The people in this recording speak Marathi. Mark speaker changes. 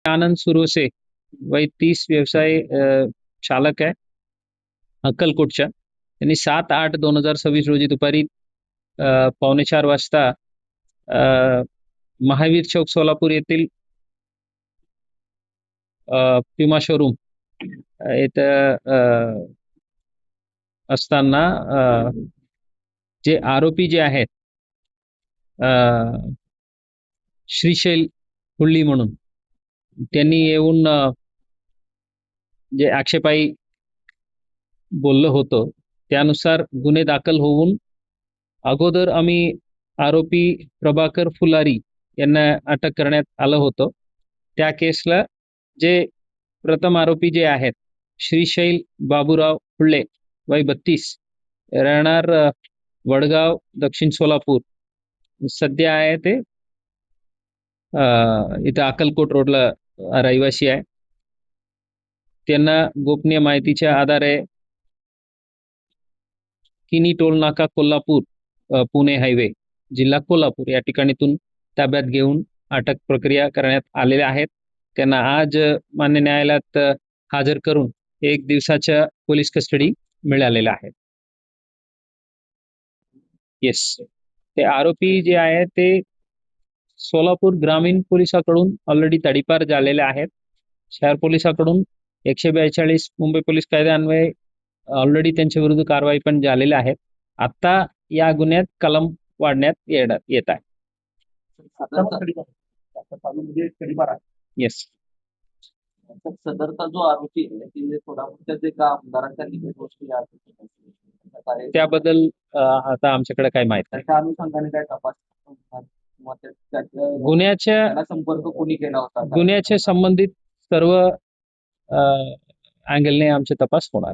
Speaker 1: आनंद सुरोसे वय 30 व्यवसाय चालक आहे अक्कलकोटच्या. त्यांनी 7/8/2026 रोजी दुपारी 3:45 वाजता महावीर चौक सोलापूर येथील प्युमा शोरूम इथं असताना जे आरोपी जे आहेत श्रीशैल हुल्ली म्हणून त्यांनी येऊन जे आक्षेपाई बोललं होतं त्यानुसार गुन्हे दाखल होऊन अगोदर आम्ही आरोपी प्रभाकर फुलारी यांना अटक करण्यात आलं होतं. त्या केसला जे प्रथम आरोपी जे आहेत श्रीशैल बाबूराव हुल्ले वय 32 राहणार वडगाव दक्षिण सोलापूर सध्या आहे ते इथं अक्कलकोट रोडला रहिवासी आहे. त्यांना गोपनीय माहितीच्या आधारे किनी टोल नाका कोल्हापूर पुणे हायवे जिल्हा कोल्हापूर या ठिकाणीतून ताब्यात घेऊन अटक प्रक्रिया करण्यात आलेल्या आहेत. त्यांना आज मान्य न्यायालयात हजर करून 1 दिवसाच्या पोलीस कस्टडी मिळालेल्या आहेत. येस, ते आरोपी जे आहे ते सोलापूर ग्रामीण पोलिसांकडून ऑलरेडी तडीपार झालेले आहेत. शहर पोलिसांकडून 142 मुंबई पोलीस कायद्यान्वये ऑलरेडी त्यांच्या विरुद्ध कारवाई पण झालेल्या आहेत. आता या गुन्ह्यात कलम वाढण्यात येत आहे. येस,
Speaker 2: सदरचा जो आरोपी आहे ते थोडा एका आमदारांच्या गोष्टी
Speaker 1: त्याबद्दल आता आमच्याकडे काही माहिती नाही.
Speaker 2: त्या अनुषंगाने काय तपास
Speaker 1: गुन्ह्याच्या
Speaker 2: संपर्क कोणी केला होता
Speaker 1: गुन्ह्याच्या संबंधित सर्व अँगलने आमचे तपास होणार.